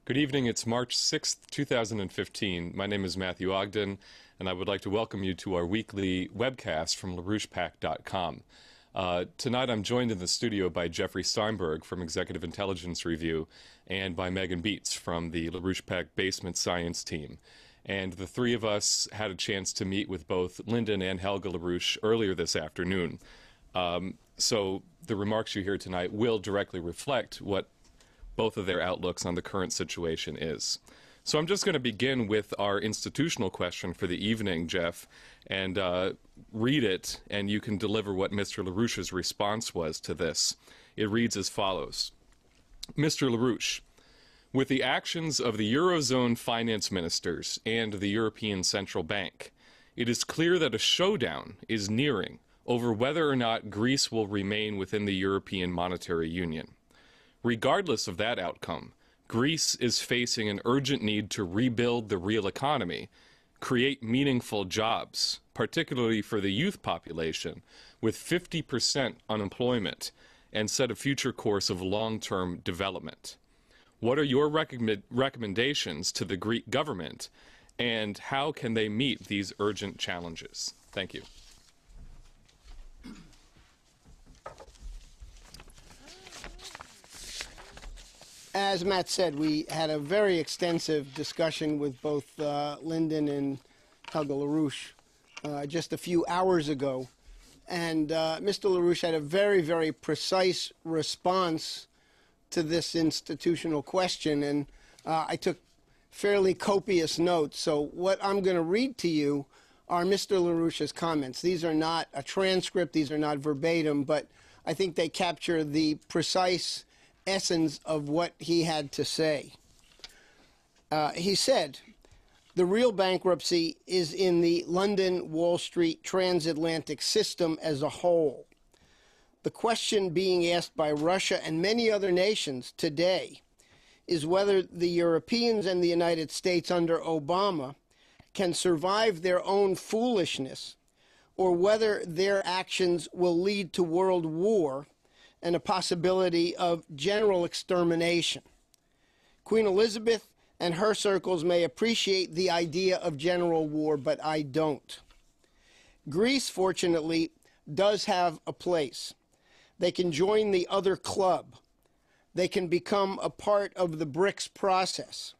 Good evening. It's March 6th, 2015. My name is Matthew Ogden, and I would like to welcome you to our weekly webcast from LaRouchepack.com. Tonight I'm joined in the studio by Jeffrey Steinberg from Executive Intelligence Review and by Megan Beats from the LaRouchePack Basement Science Team. And the three of us had a chance to meet with both Lyndon and Helga LaRouche earlier this afternoon. So the remarks you hear tonight will directly reflect what both of their outlooks on the current situation is. So I'm just going to begin with our institutional question for the evening, Jeff, and read it, and you can deliver what Mr. LaRouche's response was to this. It reads as follows. Mr. LaRouche, with the actions of the Eurozone finance ministers and the European Central Bank, it is clear that a showdown is nearing over whether or not Greece will remain within the European Monetary Union. Regardless of that outcome, Greece is facing an urgent need to rebuild the real economy, create meaningful jobs, particularly for the youth population, with 50% unemployment, and set a future course of long-term development. What are your recommendations to the Greek government, and how can they meet these urgent challenges? Thank you. As Matt said, we had a very extensive discussion with both Lyndon and Helga LaRouche just a few hours ago. And Mr. LaRouche had a very, very precise response to this institutional question. And I took fairly copious notes. So what I'm going to read to you are Mr. LaRouche's comments. These are not a transcript. These are not verbatim. But I think they capture the precise essence of what he had to say. He said, the real bankruptcy is in the London Wall Street transatlantic system as a whole. The question being asked by Russia and many other nations today is whether the Europeans and the United States under Obama can survive their own foolishness, or whether their actions will lead to world war and a possibility of general extermination. Queen Elizabeth and her circles may appreciate the idea of general war, but I don't. Greece, fortunately, does have a place. They can join the other club. They can become a part of the BRICS process.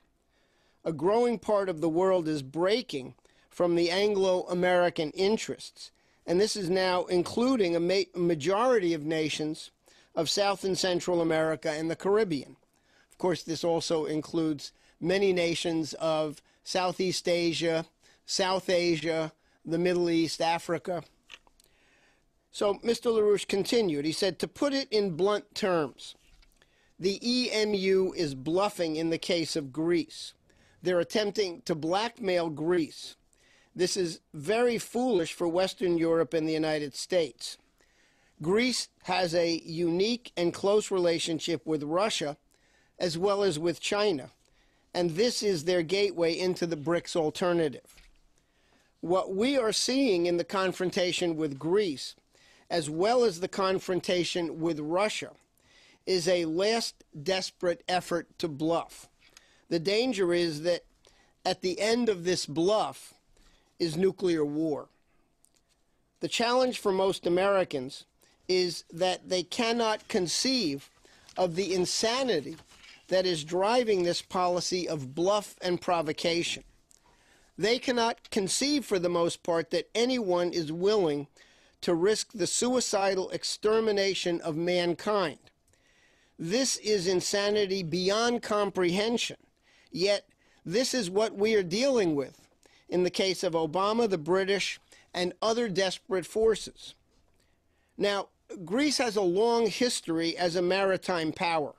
A growing part of the world is breaking from the Anglo-American interests, and this is now including a majority of nations of South and Central America and the Caribbean. Of course, this also includes many nations of Southeast Asia, South Asia, the Middle East, Africa. So Mr. LaRouche continued. He said, to put it in blunt terms, the EMU is bluffing in the case of Greece. They're attempting to blackmail Greece. This is very foolish for Western Europe and the United States. Greece has a unique and close relationship with Russia as well as with China, and this is their gateway into the BRICS alternative. What we are seeing in the confrontation with Greece, as well as the confrontation with Russia, is a last desperate effort to bluff. The danger is that at the end of this bluff is nuclear war. The challenge for most Americans is that they cannot conceive of the insanity that is driving this policy of bluff and provocation. They cannot conceive, for the most part, that anyone is willing to risk the suicidal extermination of mankind. This is insanity beyond comprehension, yet this is what we are dealing with in the case of Obama, the British, and other desperate forces. Now, Greece has a long history as a maritime power.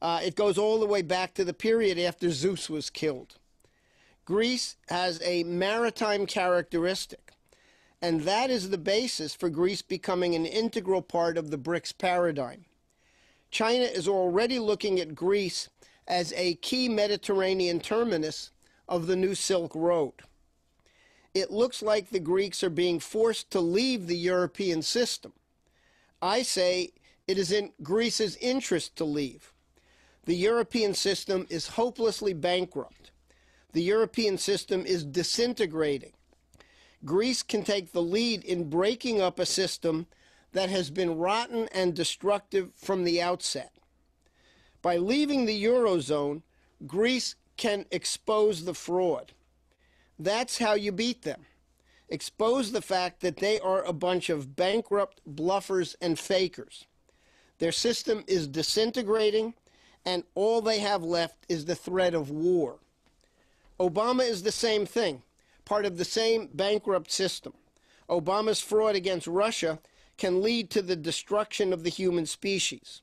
It goes all the way back to the period after Zeus was killed. Greece has a maritime characteristic, and that is the basis for Greece becoming an integral part of the BRICS paradigm. China is already looking at Greece as a key Mediterranean terminus of the new Silk Road. It looks like the Greeks are being forced to leave the European system. I say it is in Greece's interest to leave. The European system is hopelessly bankrupt. The European system is disintegrating. Greece can take the lead in breaking up a system that has been rotten and destructive from the outset. By leaving the Eurozone, Greece can expose the fraud. That's how you beat them. Expose the fact that they are a bunch of bankrupt bluffers and fakers. Their system is disintegrating, and all they have left is the threat of war. Obama is the same thing, part of the same bankrupt system. Obama's fraud against Russia can lead to the destruction of the human species.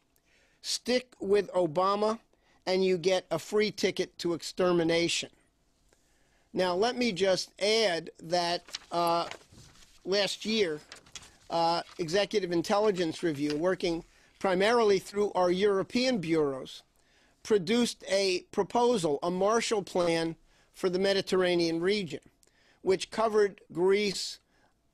Stick with Obama, and you get a free ticket to extermination. Now, let me just add that last year, Executive Intelligence Review, working primarily through our European bureaus, produced a proposal, a Marshall Plan for the Mediterranean region, which covered Greece,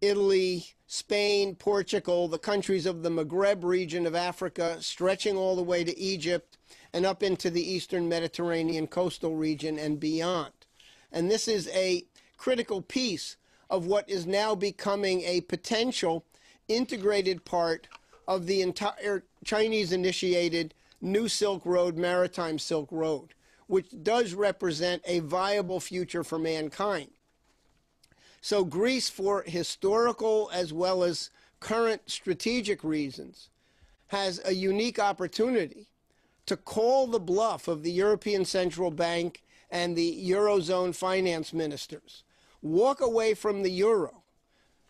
Italy, Spain, Portugal, the countries of the Maghreb region of Africa, stretching all the way to Egypt and up into the eastern Mediterranean coastal region and beyond. And this is a critical piece of what is now becoming a potential integrated part of the entire Chinese-initiated New Silk Road, Maritime Silk Road, which does represent a viable future for mankind. So Greece, for historical as well as current strategic reasons, has a unique opportunity to call the bluff of the European Central Bank and the Eurozone finance ministers, walk away from the euro,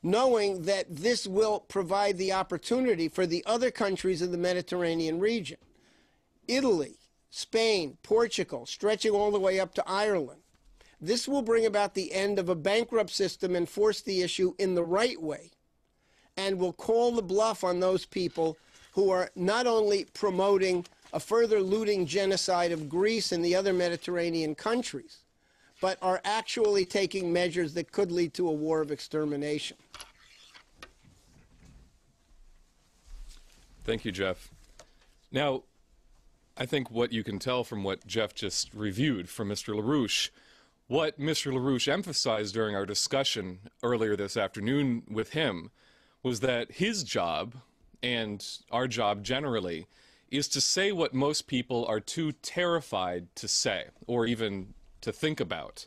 knowing that this will provide the opportunity for the other countries in the Mediterranean region, Italy, Spain, Portugal, stretching all the way up to Ireland. This will bring about the end of a bankrupt system and force the issue in the right way, and will call the bluff on those people who are not only promoting a further looting genocide of Greece and the other Mediterranean countries, but are actually taking measures that could lead to a war of extermination. Thank you, Jeff. Now, I think what you can tell from what Jeff just reviewed from Mr. LaRouche, what Mr. LaRouche emphasized during our discussion earlier this afternoon with him was that his job, and our job generally, is to say what most people are too terrified to say or even to think about.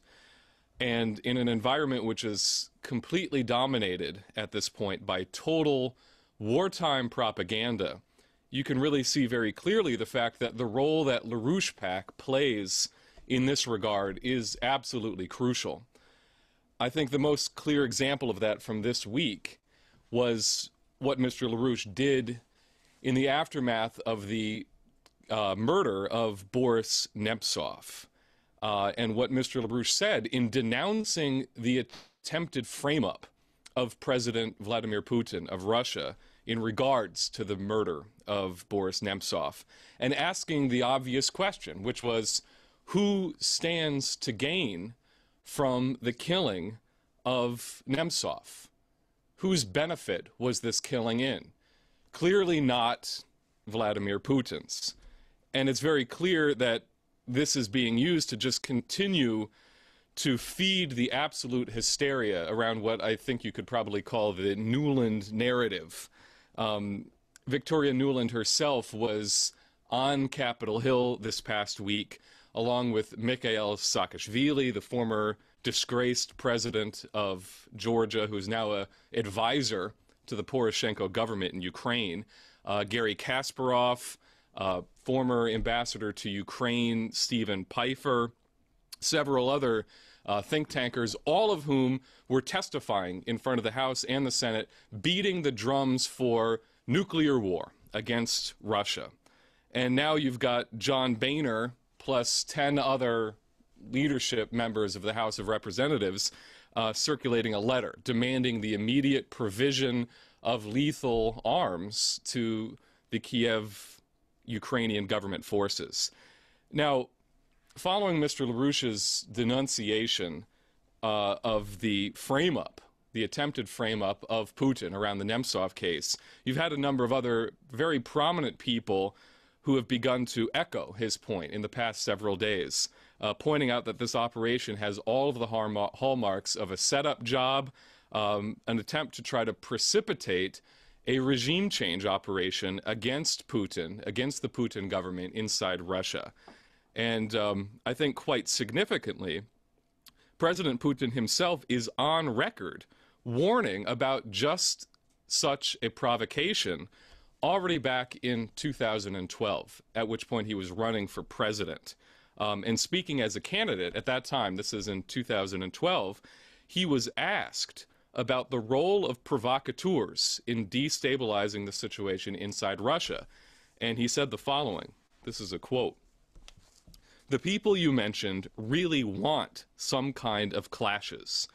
And in an environment which is completely dominated at this point by total wartime propaganda, you can really see very clearly the fact that the role that LaRouche PAC plays in this regard is absolutely crucial. I think the most clear example of that from this week was what Mr. LaRouche did in the aftermath of the murder of Boris Nemtsov, and what Mr. LaRouche said in denouncing the attempted frame-up of President Vladimir Putin of Russia in regards to the murder of Boris Nemtsov, and asking the obvious question, which was, who stands to gain from the killing of Nemtsov? Whose benefit was this killing in? Clearly not Vladimir Putin's. And it's very clear that this is being used to just continue to feed the absolute hysteria around what I think you could probably call the Nuland narrative. Victoria Nuland herself was on Capitol Hill this past week, along with Mikhail Saakashvili, the former disgraced president of Georgia, who's now an advisor to the Poroshenko government in Ukraine, Gary Kasparov, former ambassador to Ukraine, Stephen Pfeiffer, several other think tankers, all of whom were testifying in front of the House and the Senate, beating the drums for nuclear war against Russia. And now you've got John Boehner plus 10 other leadership members of the House of Representatives circulating a letter demanding the immediate provision of lethal arms to the Kiev Ukrainian government forces. Now, following Mr. LaRouche's denunciation of the frame-up, the attempted frame-up of Putin around the Nemtsov case, you've had a number of other very prominent people who have begun to echo his point in the past several days, pointing out that this operation has all of the hallmarks of a setup job, an attempt to try to precipitate a regime change operation against Putin, against the Putin government inside Russia. And I think quite significantly, President Putin himself is on record warning about just such a provocation already back in 2012, at which point he was running for president. And speaking as a candidate at that time, this is in 2012, he was asked about the role of provocateurs in destabilizing the situation inside Russia. And he said the following, this is a quote: "The people you mentioned really want some kind of clashes.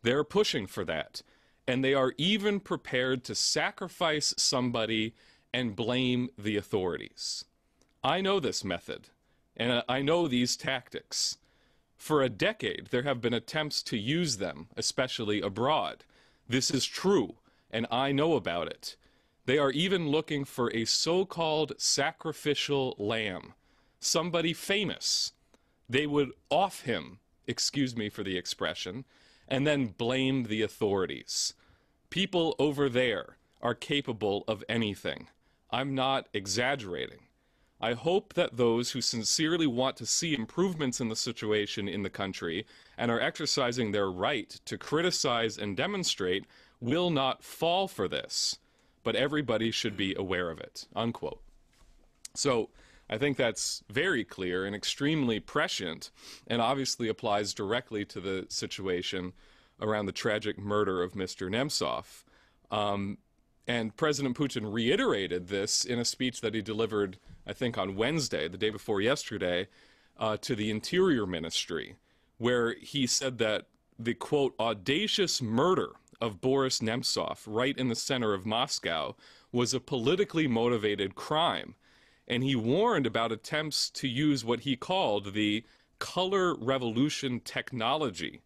They're pushing for that. And they are even prepared to sacrifice somebody and blame the authorities. I know this method, and I know these tactics. For a decade, there have been attempts to use them, especially abroad. This is true, and I know about it. They are even looking for a so-called sacrificial lamb, somebody famous. They would off him, excuse me for the expression, and then blame the authorities. People over there are capable of anything. I'm not exaggerating. I hope that those who sincerely want to see improvements in the situation in the country and are exercising their right to criticize and demonstrate will not fall for this, but everybody should be aware of it," unquote. So I think that's very clear and extremely prescient, and obviously applies directly to the situation around the tragic murder of Mr. Nemtsov. And President Putin reiterated this in a speech that he delivered, I think, on Wednesday, the day before yesterday, to the Interior Ministry, where he said that the, quote, audacious murder of Boris Nemtsov right in the center of Moscow was a politically motivated crime. And he warned about attempts to use what he called the color revolution technology,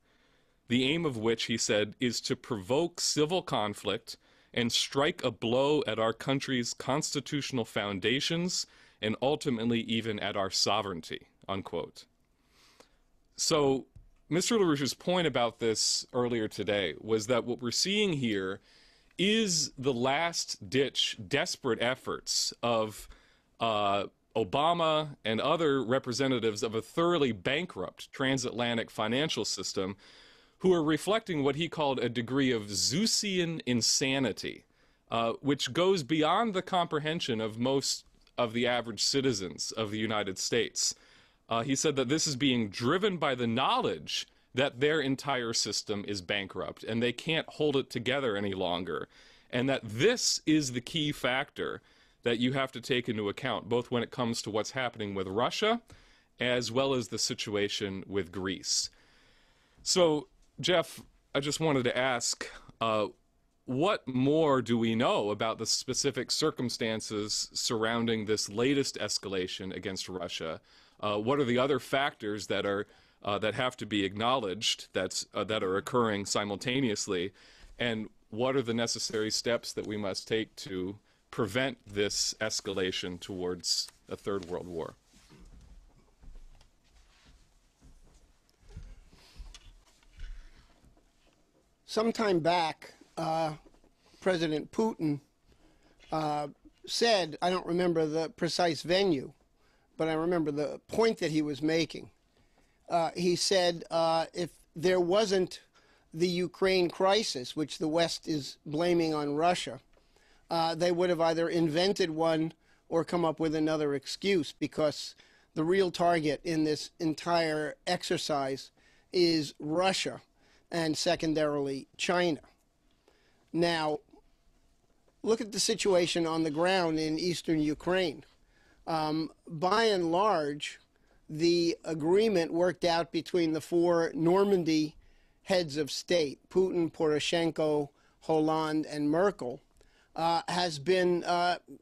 the aim of which, he said, is to provoke civil conflict and strike a blow at our country's constitutional foundations and ultimately even at our sovereignty, unquote. So Mr. LaRouche's point about this earlier today was that what we're seeing here is the last-ditch desperate efforts of Obama and other representatives of a thoroughly bankrupt transatlantic financial system who are reflecting what he called a degree of Zeusian insanity, which goes beyond the comprehension of most of the average citizens of the United States. He said that this is being driven by the knowledge that their entire system is bankrupt and they can't hold it together any longer, and that this is the key factor that you have to take into account, both when it comes to what's happening with Russia as well as the situation with Greece. So, Jeff, I just wanted to ask, what more do we know about the specific circumstances surrounding this latest escalation against Russia? What are the other factors that are that have to be acknowledged that are occurring simultaneously, and what are the necessary steps that we must take to prevent this escalation towards a third world war? Sometime back, President Putin said, I don't remember the precise venue, but I remember the point that he was making. He said if there wasn't the Ukraine crisis, which the West is blaming on Russia, they would have either invented one or come up with another excuse, because the real target in this entire exercise is Russia, and secondarily China. Now, look at the situation on the ground in eastern Ukraine. By and large, the agreement worked out between the four Normandy heads of state, Putin, Poroshenko, Hollande, and Merkel, has been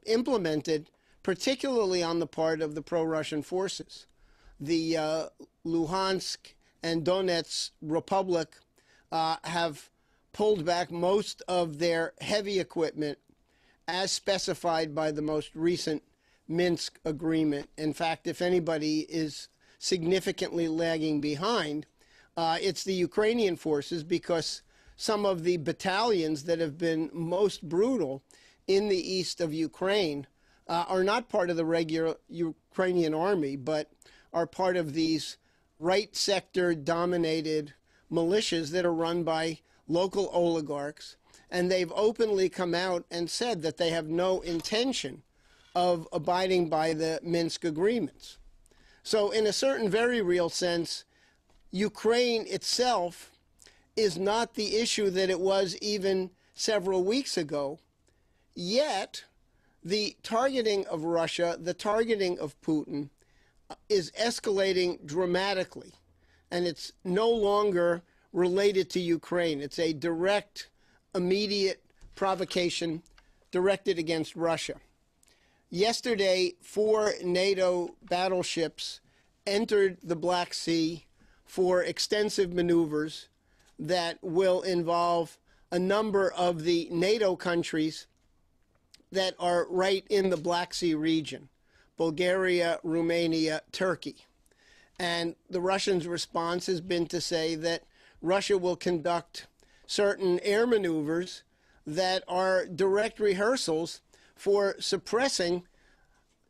implemented, particularly on the part of the pro-Russian forces. The Luhansk and Donetsk Republic have pulled back most of their heavy equipment as specified by the most recent Minsk agreement. In fact, if anybody is significantly lagging behind, it's the Ukrainian forces, because some of the battalions that have been most brutal in the east of Ukraine are not part of the regular Ukrainian army, but are part of these right sector dominated militias that are run by local oligarchs. And they've openly come out and said that they have no intention of abiding by the Minsk agreements. So in a certain very real sense, Ukraine itself is not the issue that it was even several weeks ago. Yet, the targeting of Russia, the targeting of Putin, is escalating dramatically. And it's no longer related to Ukraine. It's a direct, immediate provocation directed against Russia. Yesterday, 4 NATO battleships entered the Black Sea for extensive maneuvers that will involve a number of the NATO countries that are right in the Black Sea region: Bulgaria, Romania, Turkey. And the Russians' response has been to say that Russia will conduct certain air maneuvers that are direct rehearsals for suppressing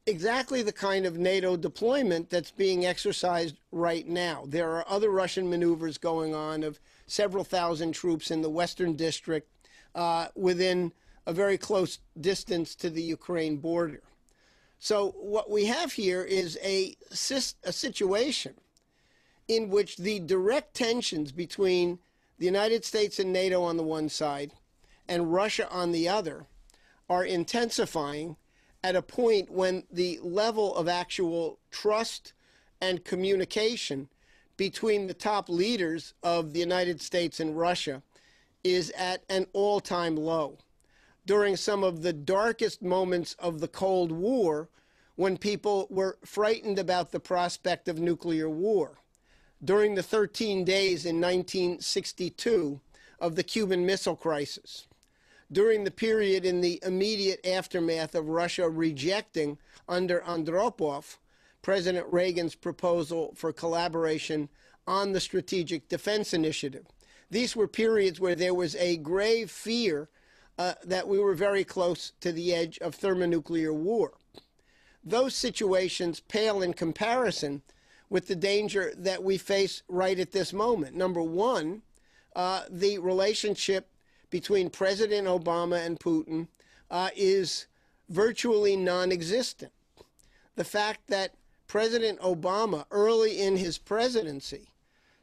exactly the kind of NATO deployment that's being exercised right now. There are other Russian maneuvers going on of several thousand troops in the Western District within a very close distance to the Ukraine border. So what we have here is a situation in which the direct tensions between the United States and NATO on the one side and Russia on the other are intensifying at a point when the level of actual trust and communication between the top leaders of the United States and Russia is at an all-time low. During some of the darkest moments of the Cold War, when people were frightened about the prospect of nuclear war, during the 13 days in 1962 of the Cuban Missile Crisis, during the period in the immediate aftermath of Russia rejecting, under Andropov, President Reagan's proposal for collaboration on the Strategic Defense Initiative. These were periods where there was a grave fear that we were very close to the edge of thermonuclear war. Those situations pale in comparison with the danger that we face right at this moment. Number one, the relationship between President Obama and Putin is virtually non-existent. The fact that President Obama, early in his presidency,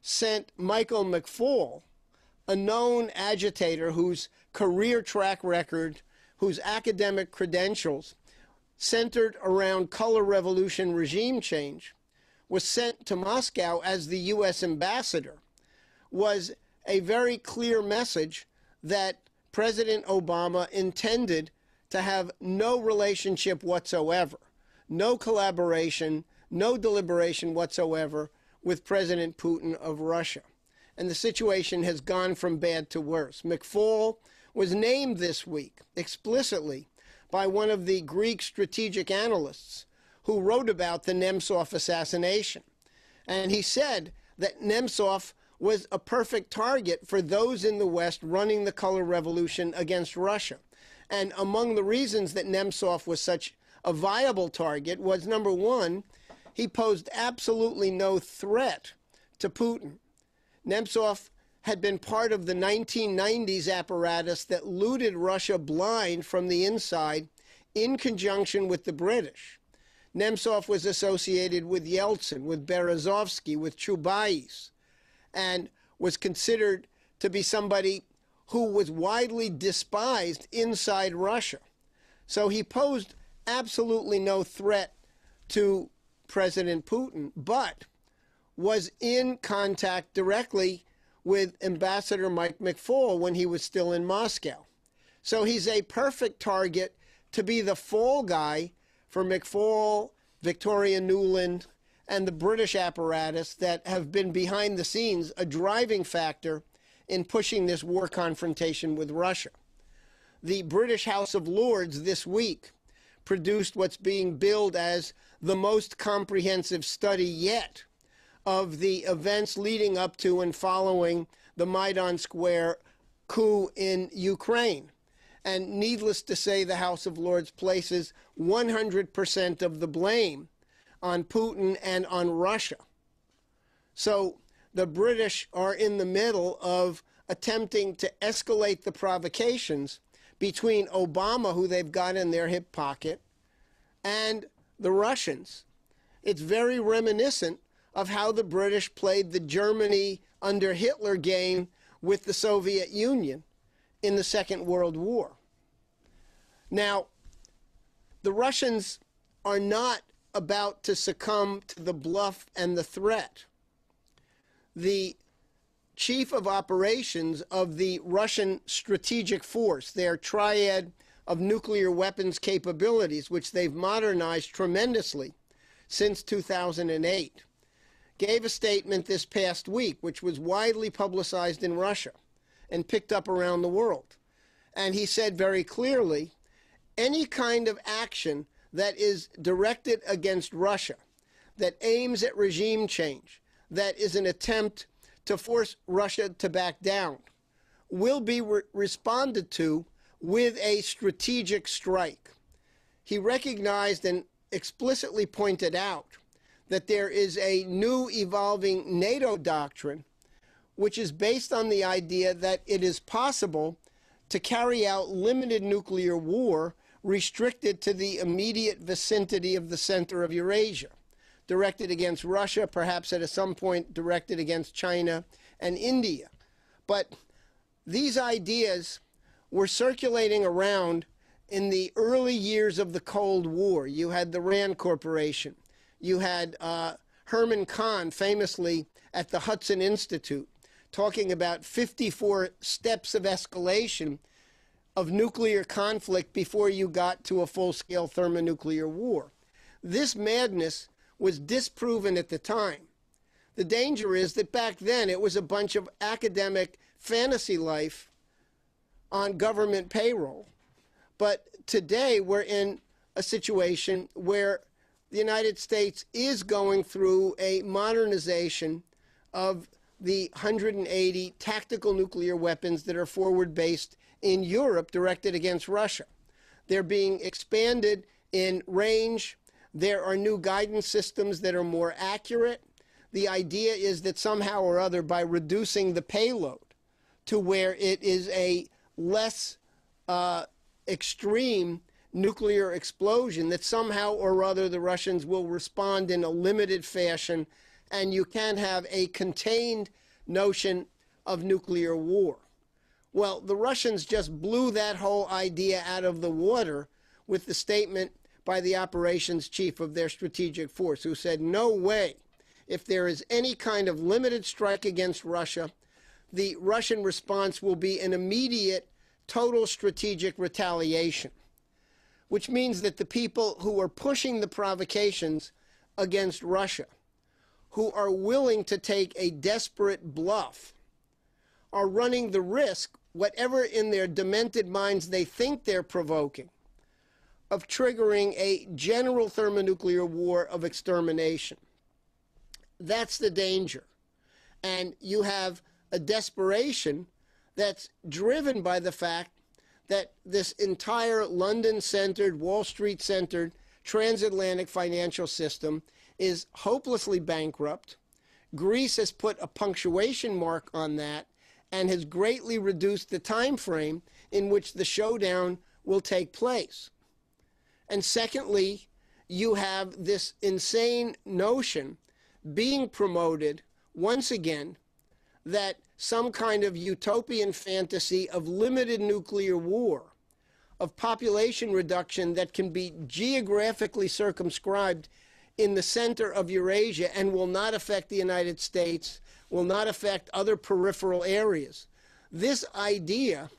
sent Michael McFaul, a known agitator whose career track record, whose academic credentials centered around color revolution regime change, was sent to Moscow as the U.S. ambassador, was a very clear message that President Obama intended to have no relationship whatsoever, no collaboration, no deliberation whatsoever with President Putin of Russia. And the situation has gone from bad to worse. McFaul was named this week explicitly by one of the Greek strategic analysts who wrote about the Nemtsov assassination. And he said that Nemtsov was a perfect target for those in the West running the color revolution against Russia. And among the reasons that Nemtsov was such a viable target was, number one, he posed absolutely no threat to Putin. Nemtsov had been part of the 1990s apparatus that looted Russia blind from the inside in conjunction with the British. Nemtsov was associated with Yeltsin, with Berezovsky, with Chubais, and was considered to be somebody who was widely despised inside Russia. So he posed absolutely no threat to President Putin, but was in contact directly with Ambassador Mike McFaul when he was still in Moscow. So he's a perfect target to be the fall guy for McFaul, Victoria Nuland, and the British apparatus that have been behind the scenes a driving factor in pushing this war confrontation with Russia. The British House of Lords this week produced what's being billed as the most comprehensive study yet of the events leading up to and following the Maidan Square coup in Ukraine. And needless to say, the House of Lords places 100% of the blame on Putin and on Russia. So the British are in the middle of attempting to escalate the provocations between Obama, who they've got in their hip pocket, and the Russians. It's very reminiscent of how the British played the Germany under Hitler game with the Soviet Union in the Second World War. Now, the Russians are not about to succumb to the bluff and the threat. The chief of operations of the Russian strategic force, their triad of nuclear weapons capabilities, which they've modernized tremendously since 2008, gave a statement this past week, which was widely publicized in Russia and picked up around the world. And he said very clearly, any kind of action that is directed against Russia, that aims at regime change, that is an attempt to force Russia to back down, will be responded to with a strategic strike. He recognized and explicitly pointed out that there is a new evolving NATO doctrine which is based on the idea that it is possible to carry out limited nuclear war restricted to the immediate vicinity of the center of Eurasia, directed against Russia, perhaps at some point directed against China and India. But these ideas were circulating around in the early years of the Cold War. You had the Rand Corporation. You had Herman Kahn, famously at the Hudson Institute, talking about 54 steps of escalation of nuclear conflict before you got to a full-scale thermonuclear war. This madness was disproven at the time. The danger is that back then it was a bunch of academic fantasy life on government payroll. But today we're in a situation where the United States is going through a modernization of the 180 tactical nuclear weapons that are forward-based in Europe directed against Russia. They're being expanded in range. There are new guidance systems that are more accurate. The idea is that somehow or other, by reducing the payload to where it is a less extreme nuclear explosion, that somehow or other the Russians will respond in a limited fashion, and you can have a contained notion of nuclear war. Well, the Russians just blew that whole idea out of the water with the statement by the operations chief of their strategic force, who said, no way, if there is any kind of limited strike against Russia, the Russian response will be an immediate, total strategic retaliation, which means that the people who are pushing the provocations against Russia, who are willing to take a desperate bluff, are running the risk, whatever in their demented minds they think they're provoking, of triggering a general thermonuclear war of extermination. That's the danger. And you have a desperation that's driven by the fact that this entire London-centered, Wall Street-centered, transatlantic financial system is hopelessly bankrupt. Greece has put a punctuation mark on that and has greatly reduced the time frame in which the showdown will take place. And secondly, you have this insane notion being promoted once again that some kind of utopian fantasy of limited nuclear war, of population reduction that can be geographically circumscribed in the center of Eurasia and will not affect the United States, will not affect other peripheral areas. This idea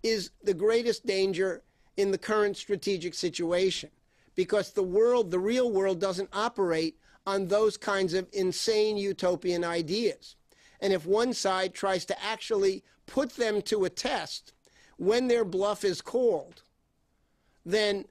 is the greatest danger in the current strategic situation, because the world, the real world, doesn't operate on those kinds of insane utopian ideas. And if one side tries to actually put them to a test when their bluff is called, then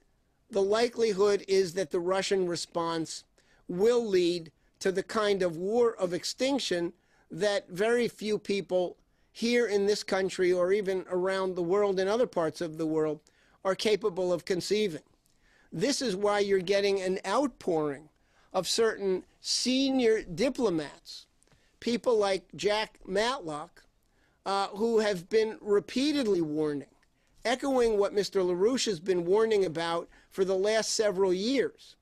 the likelihood is that the Russian response will lead to the kind of war of extinction that very few people here in this country or even around the world in other parts of the world are capable of conceiving. This is why you're getting an outpouring of certain senior diplomats, people like Jack Matlock, who have been repeatedly warning, echoing what Mr. LaRouche has been warning about for the last several years,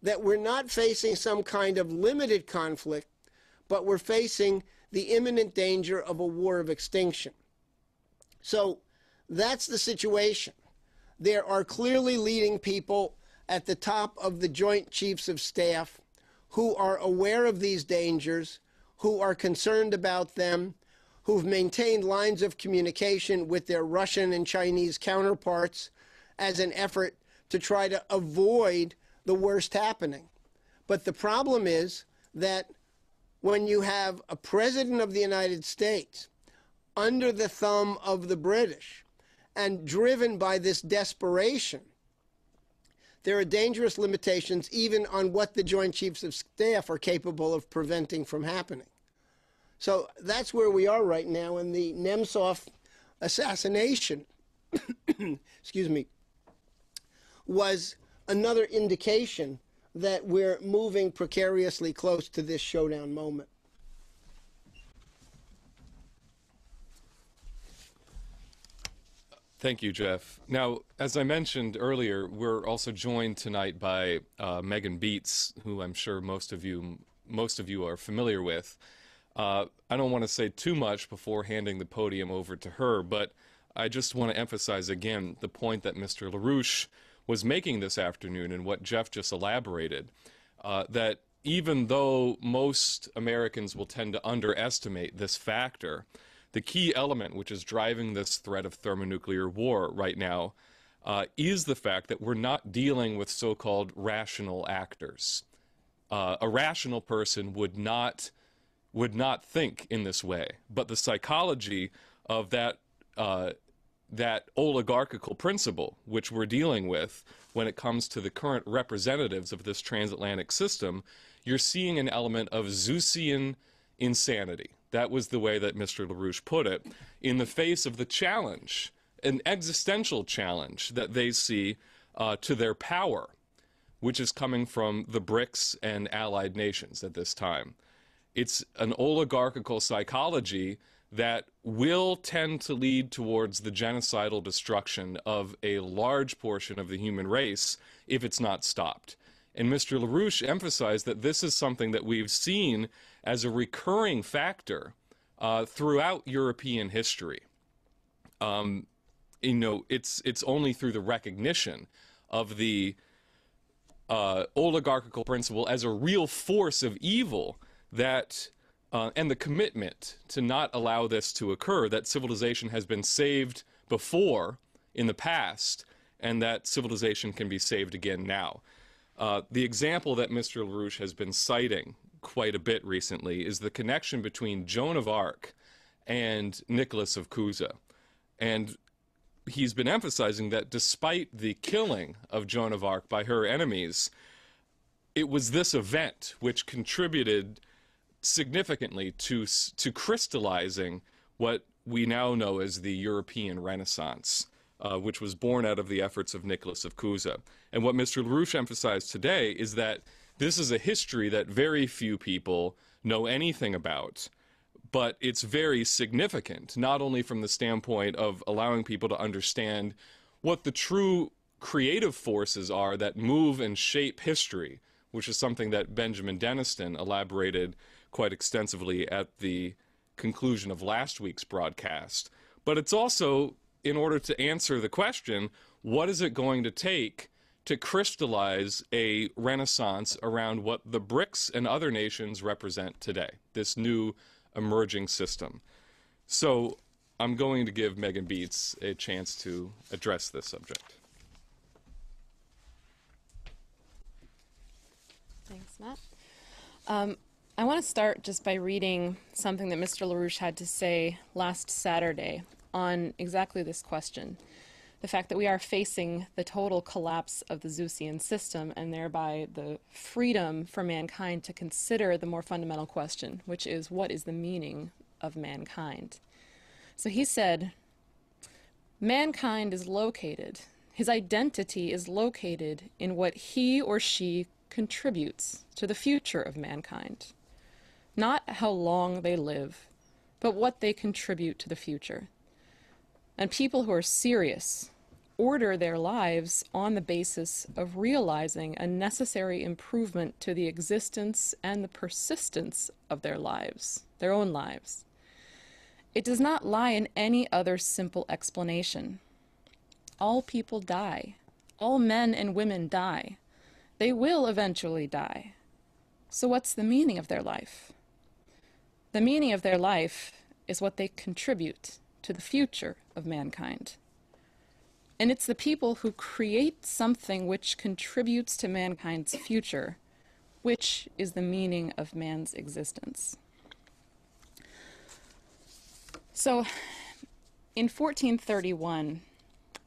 that we're not facing some kind of limited conflict, but we're facing the imminent danger of a war of extinction. So that's the situation. There are clearly leading people at the top of the Joint Chiefs of Staff who are aware of these dangers, who are concerned about them, who've maintained lines of communication with their Russian and Chinese counterparts as an effort to try to avoid the worst happening. But the problem is that when you have a president of the United States under the thumb of the British and driven by this desperation, there are dangerous limitations even on what the Joint Chiefs of Staff are capable of preventing from happening. So that's where we are right now, and the Nemtsov assassination, excuse me, was another indication that we're moving precariously close to this showdown moment. Thank you, Jeff. Now, as I mentioned earlier, we're also joined tonight by Megan Beats, who I'm sure most of you are familiar with. I don't want to say too much before handing the podium over to her, but I just want to emphasize again the point that Mr. LaRouche was making this afternoon and what Jeff just elaborated, that even though most Americans will tend to underestimate this factor, the key element which is driving this threat of thermonuclear war right now is the fact that we're not dealing with so-called rational actors. A rational person would not think in this way, but the psychology of that oligarchical principle which we're dealing with when it comes to the current representatives of this transatlantic system, you're seeing an element of Zeusian insanity. That was the way that Mr. LaRouche put it, in the face of the challenge, an existential challenge that they see to their power, which is coming from the BRICS and allied nations at this time. It's an oligarchical psychology that will tend to lead towards the genocidal destruction of a large portion of the human race if it's not stopped. And Mr. LaRouche emphasized that this is something that we've seen as a recurring factor throughout European history. It's only through the recognition of the oligarchical principle as a real force of evil that and the commitment to not allow this to occur, that civilization has been saved before in the past, and that civilization can be saved again now. The example that Mr. LaRouche has been citing quite a bit recently is the connection between Joan of Arc and Nicholas of Cusa. And he's been emphasizing that despite the killing of Joan of Arc by her enemies, it was this event which contributed significantly to crystallizing what we now know as the European Renaissance, which was born out of the efforts of Nicholas of Cusa. And what Mr. LaRouche emphasized today is that this is a history that very few people know anything about, but it's very significant, not only from the standpoint of allowing people to understand what the true creative forces are that move and shape history, which is something that Benjamin Deniston elaborated quite extensively at the conclusion of last week's broadcast, but it's also in order to answer the question, what is it going to take to crystallize a renaissance around what the BRICS and other nations represent today, this new emerging system? So I'm going to give Megan Beats a chance to address this subject. Thanks, Matt. I want to start just by reading something that Mr. LaRouche had to say last Saturday on exactly this question. the fact that we are facing the total collapse of the Zeusian system and thereby the freedom for mankind to consider the more fundamental question, which is, what is the meaning of mankind? So he said, mankind is located, his identity is located in what he or she contributes to the future of mankind. Not how long they live, but what they contribute to the future. And people who are serious order their lives on the basis of realizing a necessary improvement to the existence and the persistence of their lives, their own lives. It does not lie in any other simple explanation. All people die. All men and women die. They will eventually die. So what's the meaning of their life? The meaning of their life is what they contribute to the future of mankind. And it's the people who create something which contributes to mankind's future, which is the meaning of man's existence. So, in 1431,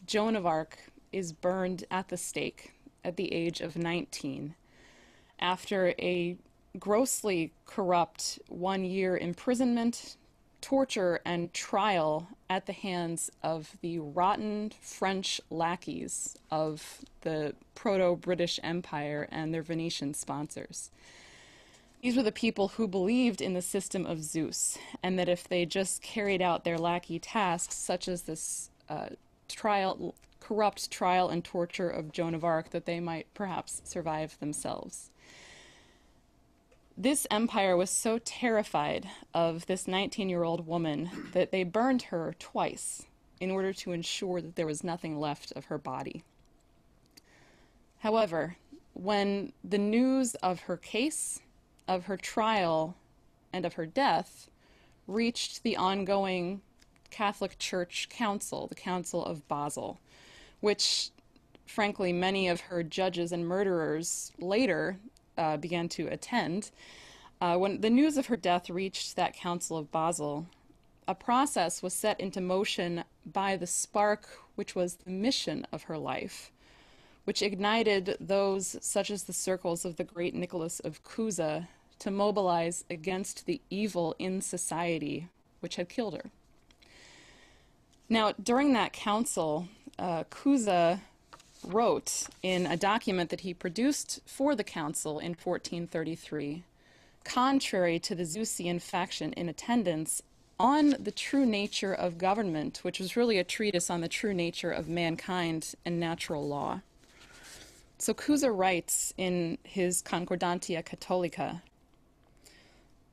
Joan of Arc is burned at the stake at the age of 19 after a grossly corrupt 1-year imprisonment, torture, and trial at the hands of the rotten French lackeys of the proto-British Empire and their Venetian sponsors. These were the people who believed in the system of Zeus, and that if they just carried out their lackey tasks, such as this corrupt trial and torture of Joan of Arc, that they might perhaps survive themselves. This empire was so terrified of this 19-year-old woman that they burned her twice in order to ensure that there was nothing left of her body. However, when the news of her case, of her trial, and of her death reached the ongoing Catholic Church Council, the Council of Basel, which, frankly, many of her judges and murderers later began to attend. When the news of her death reached that Council of Basel, a process was set into motion by the spark which was the mission of her life, which ignited those such as the circles of the great Nicholas of Cusa to mobilize against the evil in society which had killed her. Now, during that council, Cusa wrote in a document that he produced for the council in 1433, contrary to the Zeusian faction in attendance, on the true nature of government, which was really a treatise on the true nature of mankind and natural law. So Cusa writes in his Concordantia Catholica,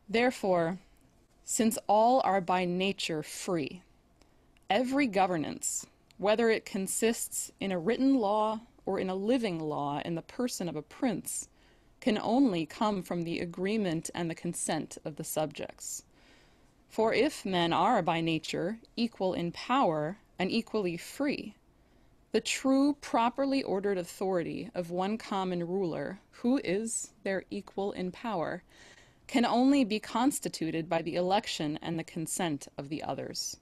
"Therefore, since all are by nature free, every governance, whether it consists in a written law or in a living law in the person of a prince, can only come from the agreement and the consent of the subjects. For if men are by nature equal in power and equally free, the true properly ordered authority of one common ruler, who is their equal in power, can only be constituted by the election and the consent of the others.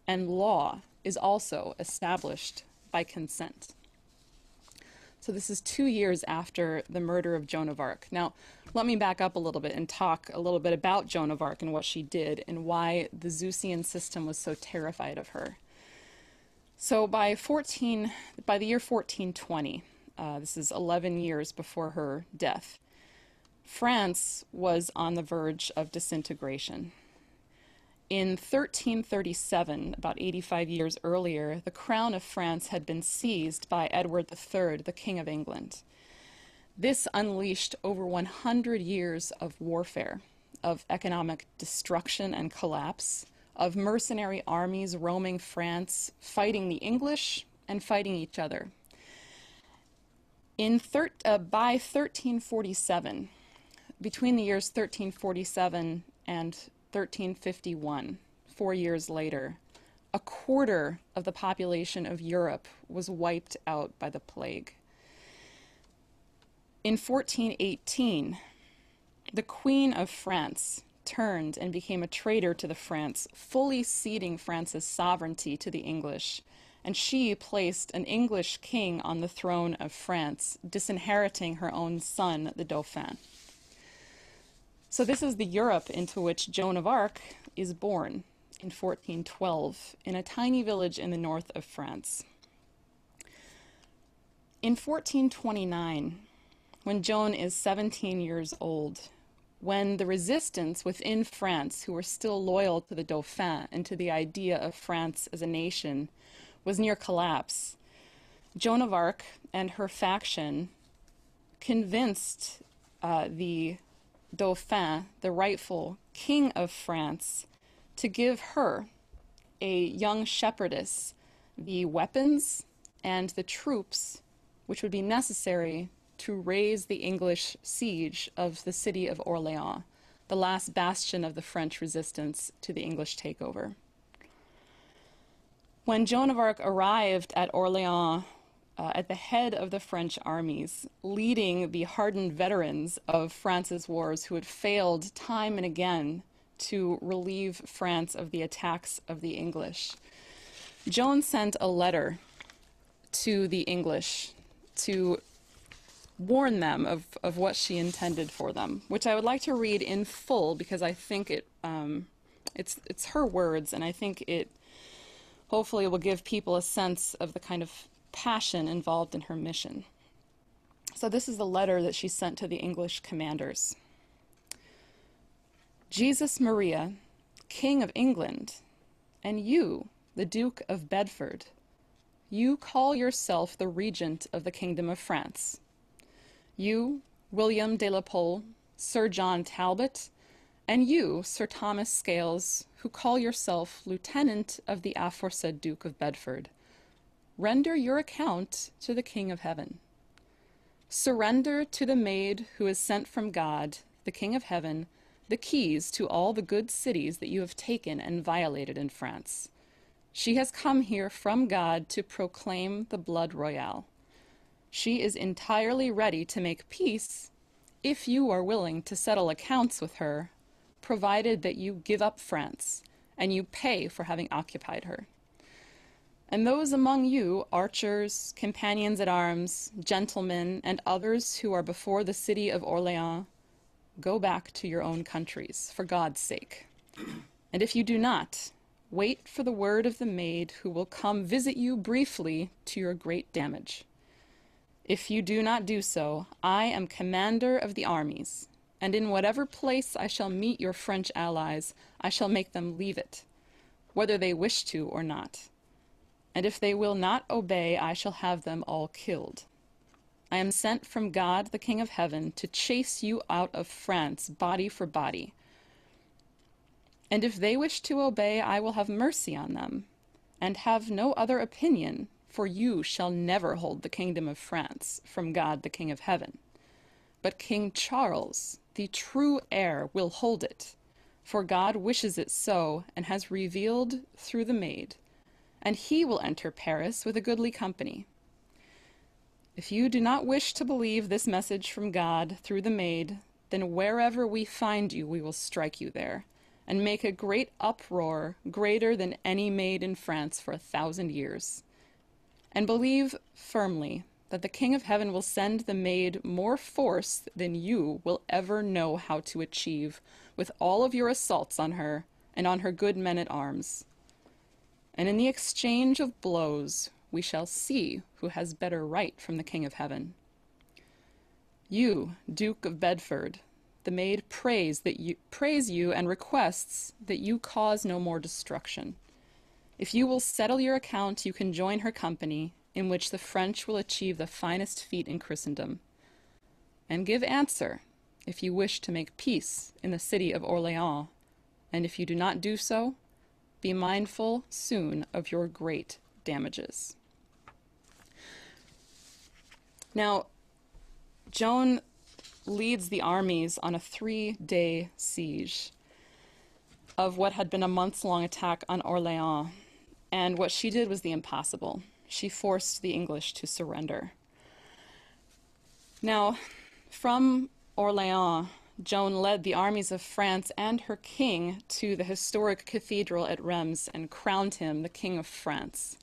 And law is also established by consent." So this is 2 years after the murder of Joan of Arc. Now, let me back up a little bit and talk a little bit about Joan of Arc and what she did and why the Zeusian system was so terrified of her. So by the year 1420, this is 11 years before her death, France was on the verge of disintegration. In 1337, about 85 years earlier, the crown of France had been seized by Edward III, the King of England. This unleashed over 100 years of warfare, of economic destruction and collapse, of mercenary armies roaming France, fighting the English and fighting each other. By 1347, between the years 1347 and 1351, 4 years later, a quarter of the population of Europe was wiped out by the plague. In 1418, the Queen of France turned and became a traitor to the France, fully ceding France's sovereignty to the English, and she placed an English king on the throne of France, disinheriting her own son, the Dauphin. So this is the Europe into which Joan of Arc is born in 1412 in a tiny village in the north of France. In 1429, when Joan is 17 years old, when the resistance within France, who were still loyal to the Dauphin and to the idea of France as a nation, was near collapse, Joan of Arc and her faction convinced the Dauphin, the rightful king of France, to give her, a young shepherdess, the weapons and the troops which would be necessary to raise the English siege of the city of Orléans, the last bastion of the French resistance to the English takeover. When Joan of Arc arrived at Orléans at the head of the French armies, leading the hardened veterans of France's wars who had failed time and again to relieve France of the attacks of the English, Joan sent a letter to the English to warn them of what she intended for them, which I would like to read in full because I think it's her words, and I think it hopefully will give people a sense of the kind of passion involved in her mission. So this is the letter that she sent to the English commanders. Jesus Maria, King of England, and you, the Duke of Bedford, you call yourself the regent of the Kingdom of France. You, William de la Pole, Sir John Talbot, and you, Sir Thomas Scales, who call yourself lieutenant of the aforesaid Duke of Bedford, render your account to the King of Heaven. Surrender to the maid who is sent from God, the King of Heaven, the keys to all the good cities that you have taken and violated in France. She has come here from God to proclaim the blood royal. She is entirely ready to make peace if you are willing to settle accounts with her, provided that you give up France and you pay for having occupied her. And those among you, archers, companions at arms, gentlemen, and others who are before the city of Orléans, go back to your own countries, for God's sake. And if you do not, wait for the word of the maid who will come visit you briefly to your great damage. If you do not do so, I am commander of the armies, and in whatever place I shall meet your French allies, I shall make them leave it, whether they wish to or not. And if they will not obey, I shall have them all killed. I am sent from God, the King of Heaven, to chase you out of France, body for body. And if they wish to obey, I will have mercy on them, and have no other opinion, for you shall never hold the kingdom of France from God, the King of Heaven. But King Charles, the true heir, will hold it, for God wishes it so, and has revealed through the maid, and he will enter Paris with a goodly company. If you do not wish to believe this message from God through the maid, then wherever we find you, we will strike you there, and make a great uproar, greater than any made in France for 1,000 years. And believe firmly that the King of Heaven will send the maid more force than you will ever know how to achieve with all of your assaults on her and on her good men at arms. And in the exchange of blows, we shall see who has better right from the King of Heaven. You, Duke of Bedford, the maid praise you and requests that you cause no more destruction. If you will settle your account, you can join her company, in which the French will achieve the finest feat in Christendom. And give answer, if you wish to make peace in the city of Orléans, and if you do not do so, be mindful soon of your great damages. Now, Joan leads the armies on a 3-day siege of what had been a months-long attack on Orléans, and what she did was the impossible. She forced the English to surrender. Now, from Orléans, Joan led the armies of France and her king to the historic cathedral at Reims and crowned him the King of France.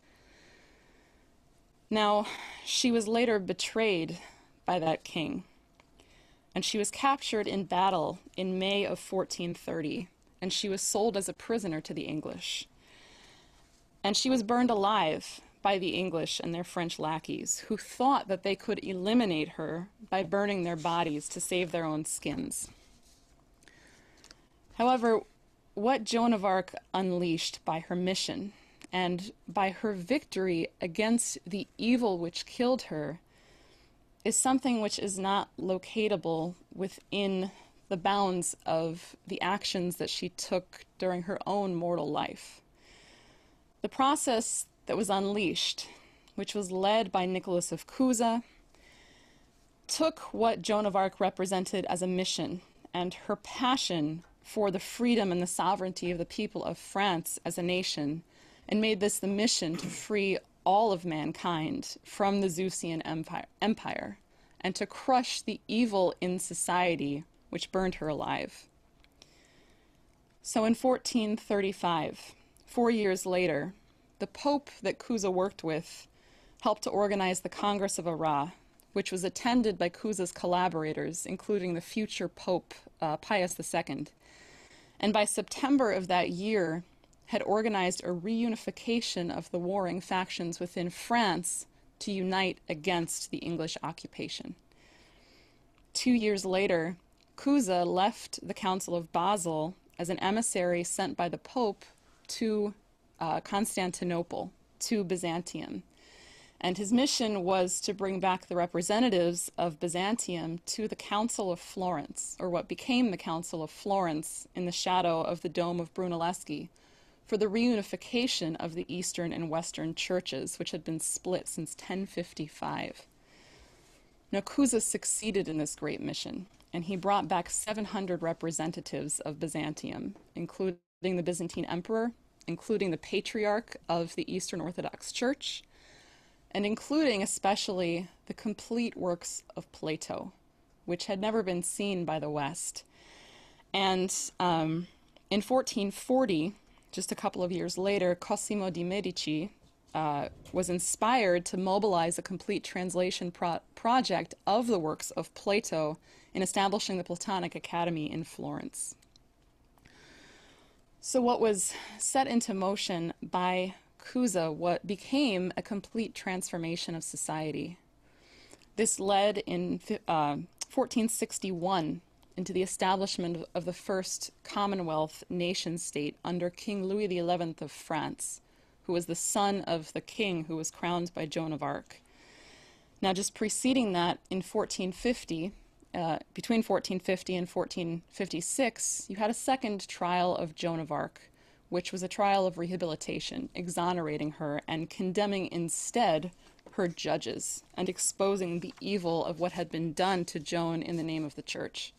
Now, she was later betrayed by that king, and she was captured in battle in May of 1430, and she was sold as a prisoner to the English. And she was burned alive by the English and their French lackeys, who thought that they could eliminate her by burning their bodies to save their own skins. However, what Joan of Arc unleashed by her mission and by her victory against the evil which killed her is something which is not locatable within the bounds of the actions that she took during her own mortal life. The process that was unleashed, which was led by Nicholas of Cusa, took what Joan of Arc represented as a mission and her passion for the freedom and the sovereignty of the people of France as a nation, and made this the mission to free all of mankind from the Zeusian empire and to crush the evil in society which burned her alive. So in 1435, 4 years later, the Pope that Cusa worked with helped to organize the Congress of Arras, which was attended by Cusa's collaborators, including the future Pope Pius II. And by September of that year, had organized a reunification of the warring factions within France to unite against the English occupation. 2 years later, Cusa left the Council of Basel as an emissary sent by the Pope to Constantinople, to Byzantium. And his mission was to bring back the representatives of Byzantium to the Council of Florence, or what became the Council of Florence in the shadow of the Dome of Brunelleschi, for the reunification of the Eastern and Western churches, which had been split since 1055. Now, Cusa succeeded in this great mission, and he brought back 700 representatives of Byzantium, including the Byzantine emperor, including the patriarch of the Eastern Orthodox Church, and including especially the complete works of Plato, which had never been seen by the West. And in 1440, just a couple of years later, Cosimo de' Medici was inspired to mobilize a complete translation project of the works of Plato in establishing the Platonic Academy in Florence. So what was set into motion by Cusa, what became a complete transformation of society. This led in 1461 into the establishment of the first Commonwealth nation-state under King Louis XI of France, who was the son of the king who was crowned by Joan of Arc. Now, just preceding that, in 1450, between 1450 and 1456, you had a second trial of Joan of Arc, which was a trial of rehabilitation, exonerating her and condemning instead her judges and exposing the evil of what had been done to Joan in the name of the church.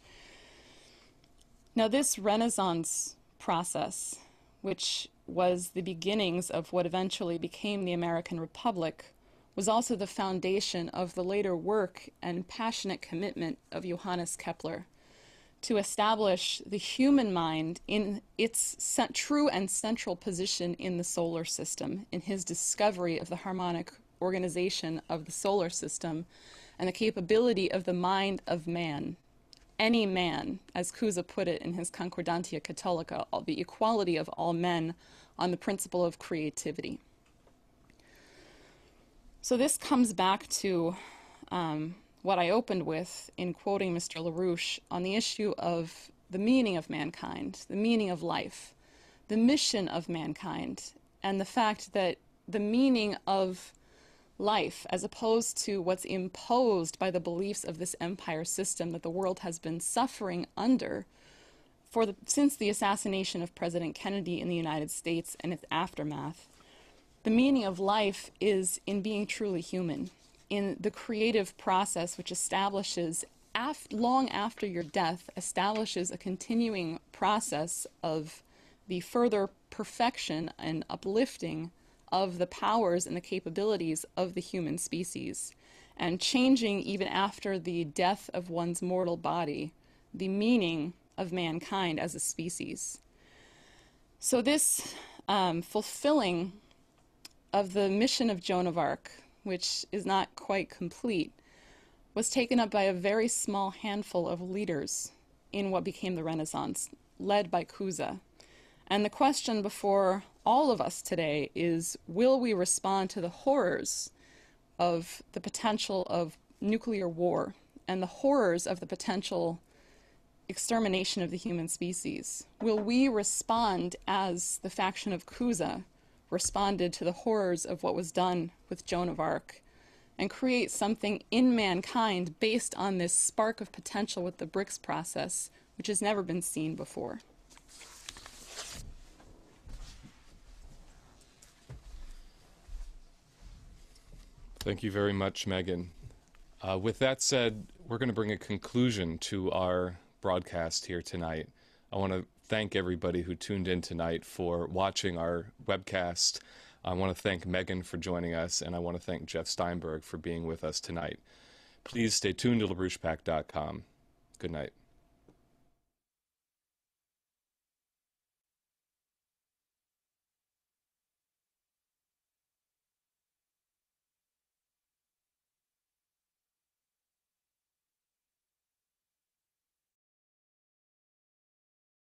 Now, this Renaissance process, which was the beginnings of what eventually became the American Republic, was also the foundation of the later work and passionate commitment of Johannes Kepler to establish the human mind in its true and central position in the solar system, in his discovery of the harmonic organization of the solar system and the capability of the mind of man, any man, as Cusa put it in his Concordantia Catholica, the equality of all men on the principle of creativity. So this comes back to what I opened with in quoting Mr. LaRouche on the issue of the meaning of mankind, the meaning of life, the mission of mankind, and the fact that the meaning of life, as opposed to what's imposed by the beliefs of this empire system that the world has been suffering under since the assassination of President Kennedy in the United States and its aftermath, the meaning of life is in being truly human, in the creative process which establishes, long after your death, establishes a continuing process of the further perfection and uplifting of the powers and the capabilities of the human species, and changing even after the death of one's mortal body, the meaning of mankind as a species. So this fulfilling of the mission of Joan of Arc, which is not quite complete, was taken up by a very small handful of leaders in what became the Renaissance, led by Cusa. And the question before all of us today is, will we respond to the horrors of the potential of nuclear war and the horrors of the potential extermination of the human species? Will we respond as the faction of Cusa responded to the horrors of what was done with Joan of Arc, and create something in mankind based on this spark of potential with the BRICS process, which has never been seen before? Thank you very much, Megan. With that said, we're going to bring a conclusion to our broadcast here tonight. I want to thank everybody who tuned in tonight for watching our webcast. I want to thank Megan for joining us, and I want to thank Jeff Steinberg for being with us tonight. Please stay tuned to LaRouchePack.com. Good night.